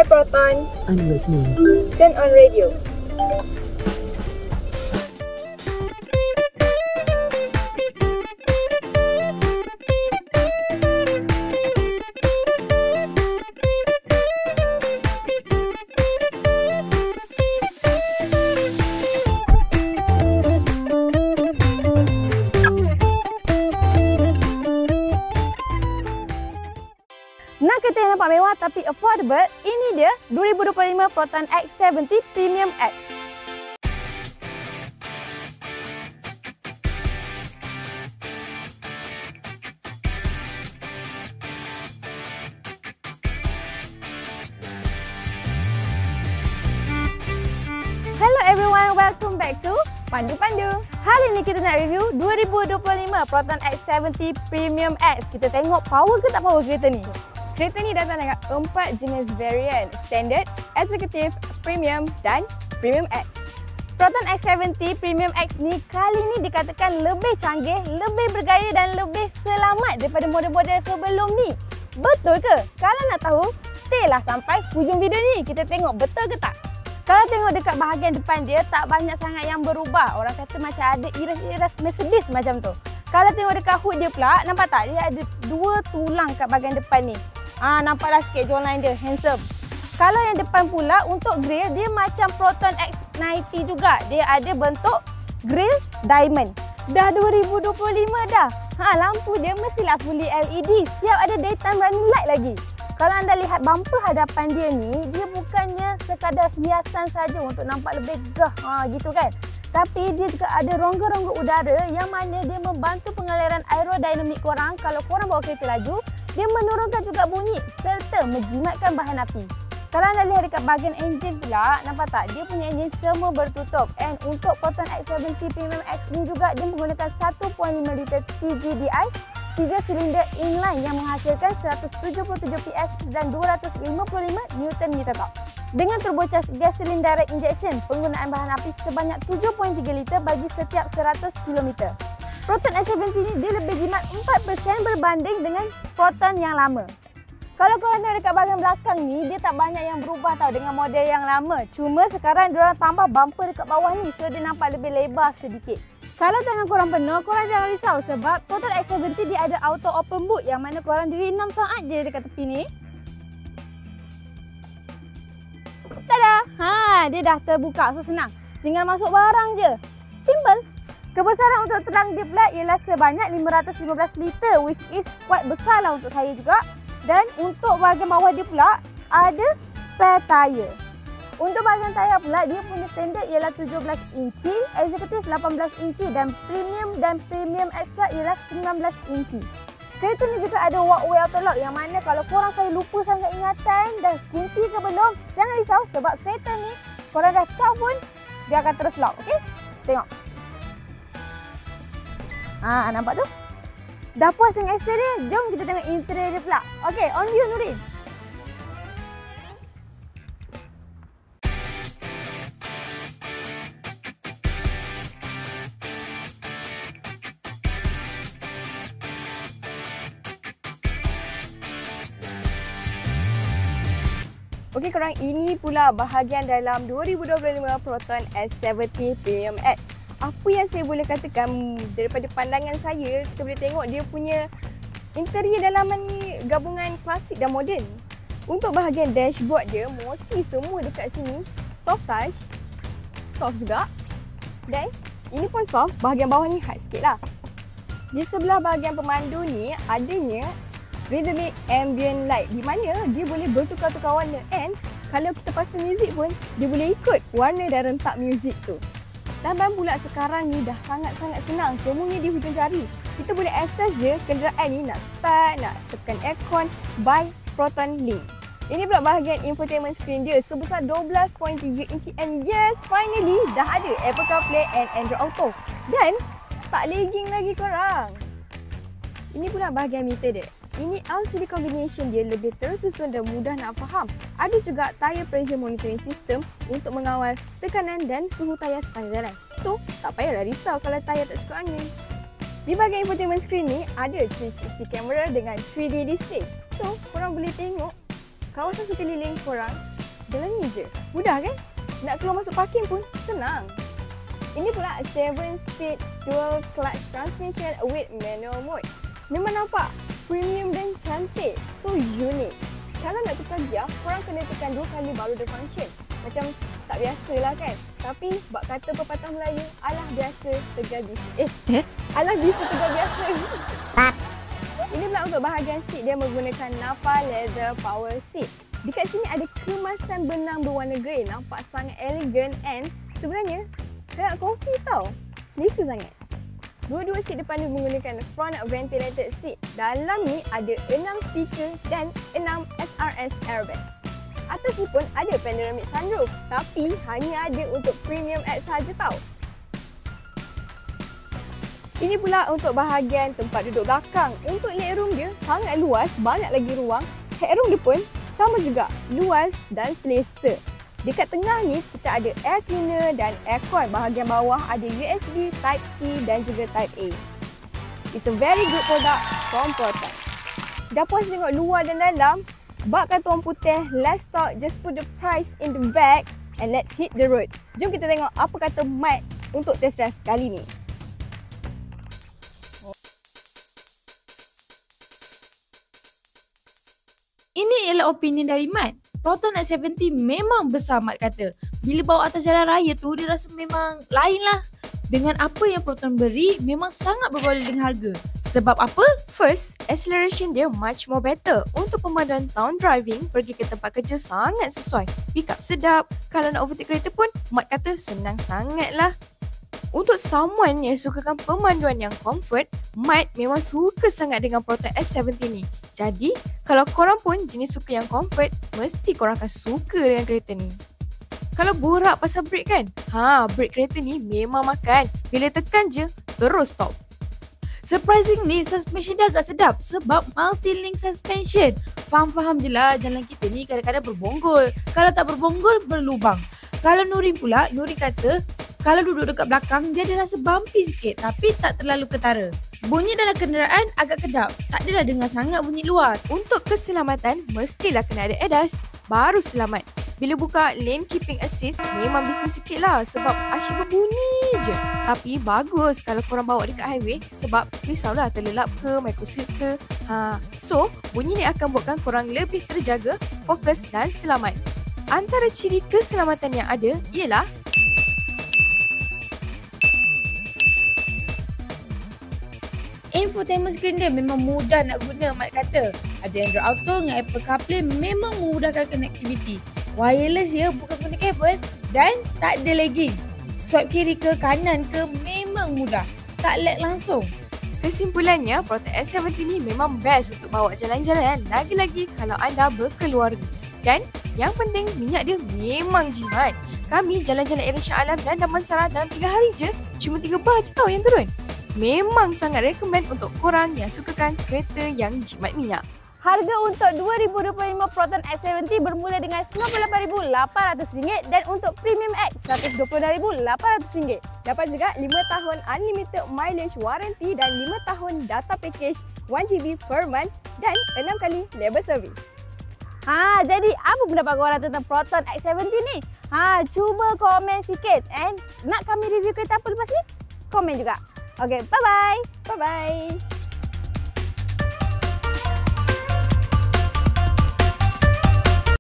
Hi Proton. I'm listening. Turn on radio. Nak kereta yang nampak mewah tapi affordable? Ini dia 2025 Proton X70 Premium X. Hello everyone, welcome back to Pandu Pandu. Hari ini kita nak review 2025 Proton X70 Premium X. Kita tengok power ke tak power kereta ni. Kereta ni datang dengan 4 jenis varian, Standard, Executive, Premium dan Premium X. Proton X70 Premium X ni kali ni dikatakan lebih canggih, lebih bergaya dan lebih selamat daripada model-model sebelum ni. Betul ke? Kalau nak tahu, stay lah sampai hujung video ni. Kita tengok betul ke tak? Kalau tengok dekat bahagian depan dia, tak banyak sangat yang berubah. Orang kata macam ada iras-iras Mercedes macam tu. Kalau tengok dekat hood dia pula, nampak tak? Dia ada 2 tulang kat bahagian depan ni. Nampaklah sikit jawline dia, handsome. Kalau yang depan pula, untuk grill, dia macam Proton X90 juga. Dia ada bentuk grill diamond. Dah 2025 dah. Lampu dia mestilah fully LED. Siap ada daytime running light lagi. Kalau anda lihat bumper hadapan dia ni, dia bukannya sekadar hiasan saja untuk nampak lebih gah. Gitu kan. Tapi dia juga ada rongga-rongga udara yang mana dia membantu pengaliran aerodinamik korang. Kalau korang bawa kereta laju, dia menurunkan juga bunyi serta menjimatkan bahan api. Kalau anda lihat dekat bahagian enjin pula, nampak tak? Dia punya enjin semua bertutup. And untuk Proton X70 Premium X ni juga dia menggunakan 1.5 liter TGDI 3 silinder inline yang menghasilkan 177 PS dan 255 Nm torque. Dengan turbocharged gas cylinder direct injection, penggunaan bahan api sebanyak 7.3 liter bagi setiap 100 km. Proton X70 ni dia lebih jimat 4% berbanding dengan Proton yang lama. Kalau korang tengok dekat bahagian belakang ni, dia tak banyak yang berubah tau dengan model yang lama. Cuma sekarang diorang tambah bumper dekat bawah ni, so dia nampak lebih lebar sedikit. Kalau tangan korang penuh, korang jangan risau sebab Proton X70 dia ada auto open boot yang mana korang diri 6 saat je dekat tepi ni. Tada! Dia dah terbuka, so senang. Tinggal masuk barang je. Simple. Kebesaran untuk terang dia pula ialah sebanyak 515 liter, which is quite besar lah untuk saya juga. Dan untuk bahagian bawah dia pula ada spare tyre. Untuk bahagian tayar pula, dia punya standard ialah 17 inci, executive 18 inci dan premium extra ialah 19 inci. Kereta ni juga ada walkway auto lock yang mana kalau korang saya lupa sangat ingatan dah kunci ke belum, jangan risau sebab kereta ni korang dah cap pun dia akan terus lock, okey? Tengok. Nampak tu? Dah puas dengan exterior, jom kita tengok interior dia pula. Okey, on you Nurin. Okey korang, ini pula bahagian dalam 2025 Proton S70 Premium X. Apa yang saya boleh katakan daripada pandangan saya, kita boleh tengok dia punya interior dalaman ni gabungan klasik dan moden. Untuk bahagian dashboard dia, mostly semua dekat sini soft touch, soft juga. Dan ini pun soft, bahagian bawah ni hard sikit lah. Di sebelah bahagian pemandu ni adanya rhythmic ambient light di mana dia boleh bertukar-tukar warna, and kalau kita pasang muzik pun dia boleh ikut warna dan rentak muzik tu. Dan pula sekarang ni dah sangat-sangat senang, semuanya di hujung jari. Kita boleh akses je kenderaan ni, nak start, nak tekan aircon by Proton Link. Ini pula bahagian infotainment screen dia sebesar 12.3 inci, and yes, finally dah ada Apple CarPlay and Android Auto. Dan tak lagging lagi korang. Ini pula bahagian meter dia. Ini LCD combination dia lebih tersusun dan mudah nak faham. Ada juga tire pressure monitoring system untuk mengawal tekanan dan suhu tayar sepanjang jalan. So, tak payahlah risau kalau tayar tak cukup angin. Di bahagian infotainment screen ni ada 360 camera dengan 3D display. So, korang boleh tengok kawasan sekeliling korang dalam ni je. Mudah kan? Nak keluar masuk parking pun senang. Ini pula 7-speed dual clutch transmission with manual mode. Memang nampak premium dan cantik. So unik. Kalau nak tukar gear, korang kena tekan 2 kali baru dia function. Macam tak biasalah kan? Tapi bak kata pepatah Melayu, alah biasa tegar bisa. Alah bisa tegar biasa. Ini pula untuk bahagian seat, dia menggunakan Nappa Leather Power Seat. Dekat sini ada kemasan benang berwarna grey. Nampak sangat elegan and sebenarnya sangat comfy tau. Selesa sangat. Dua-dua seat depan ni menggunakan front ventilated seat. Dalam ni ada 6 speaker dan 6 SRS airbag. Atas ni pun ada panoramic sunroof, tapi hanya ada untuk Premium X sahaja tau. Ini pula untuk bahagian tempat duduk belakang. Untuk legroom dia sangat luas, banyak lagi ruang. Headroom dia pun sama juga, luas dan selesa. Dekat tengah ni kita ada air cleaner dan aircon. Bahagian bawah ada USB Type-C dan juga Type-A. It's a very good product from Proton. Dah puas tengok luar dan dalam, bak kata orang putih, let's talk, just put the price in the bag and let's hit the road. Jom kita tengok apa kata Mat untuk test drive kali ni. Ini ialah opinion dari Mat. Proton X70 memang besar Mat kata. Bila bawa atas jalan raya tu, dia rasa memang lain lah. Dengan apa yang Proton beri, memang sangat berbalik dengan harga. Sebab apa? First, acceleration dia much more better. Untuk pemanduan town driving, pergi ke tempat kerja sangat sesuai. Pick up sedap. Kalau nak overtake kereta pun, Mat kata senang sangat lah. Untuk someone yang sukakan pemanduan yang comfort, Mat memang suka sangat dengan Proton S70 ni. Jadi, kalau korang pun jenis suka yang comfort, mesti korang akan suka dengan kereta ni. Kalau borak pasal brake kan? Brake kereta ni memang makan. Bila tekan je, terus stop. Surprisingly, suspension dia agak sedap sebab multi-link suspension. Faham-faham je lah jalan kita ni kadang-kadang berbonggol. Kalau tak berbonggol, berlubang. Kalau Nurin pula, Nurin kata kalau duduk dekat belakang, dia ada rasa bumpy sikit tapi tak terlalu ketara. Bunyi dalam kenderaan agak kedap. Tak adalah dengar sangat bunyi luar. Untuk keselamatan, mestilah kena ada ADAS. Baru selamat. Bila buka lane keeping assist, memang bising sikit lah sebab asyik berbunyi je. Tapi bagus kalau korang bawa dekat highway sebab risaulah terlelap ke, microslip ke. So, bunyi ni akan buatkan korang lebih terjaga, fokus dan selamat. Antara ciri keselamatan yang ada ialah infotainment screen dia memang mudah nak guna, Mat kata. Ada Android Auto dengan Apple CarPlay memang memudahkan connectivity. Wireless ya, bukan guna kabel dan tak ada lagging. Swipe kiri ke kanan ke memang mudah. Tak lag langsung. Kesimpulannya, Proton S70 ni memang best untuk bawa jalan-jalan. Lagi-lagi kalau anda berkeluarga. Dan yang penting, minyak dia memang jimat. Kami jalan-jalan area Shah Alam dan Damansara dalam 3 hari je. Cuma 3 bar je tau yang turun. Memang sangat recommend untuk korang yang sukakan kereta yang jimat minyak. Harga untuk 2025 Proton X70 bermula dengan RM98,800 dan untuk Premium X RM126,800. Dapat juga 5 tahun unlimited mileage warranty dan 5 tahun data package 1GB per month dan 6 kali labor service. Jadi apa pendapat korang tentang Proton X70 ni? Cuba komen sikit and nak kami review kereta apa lepas ni? Komen juga. Okay, bye-bye. Bye-bye.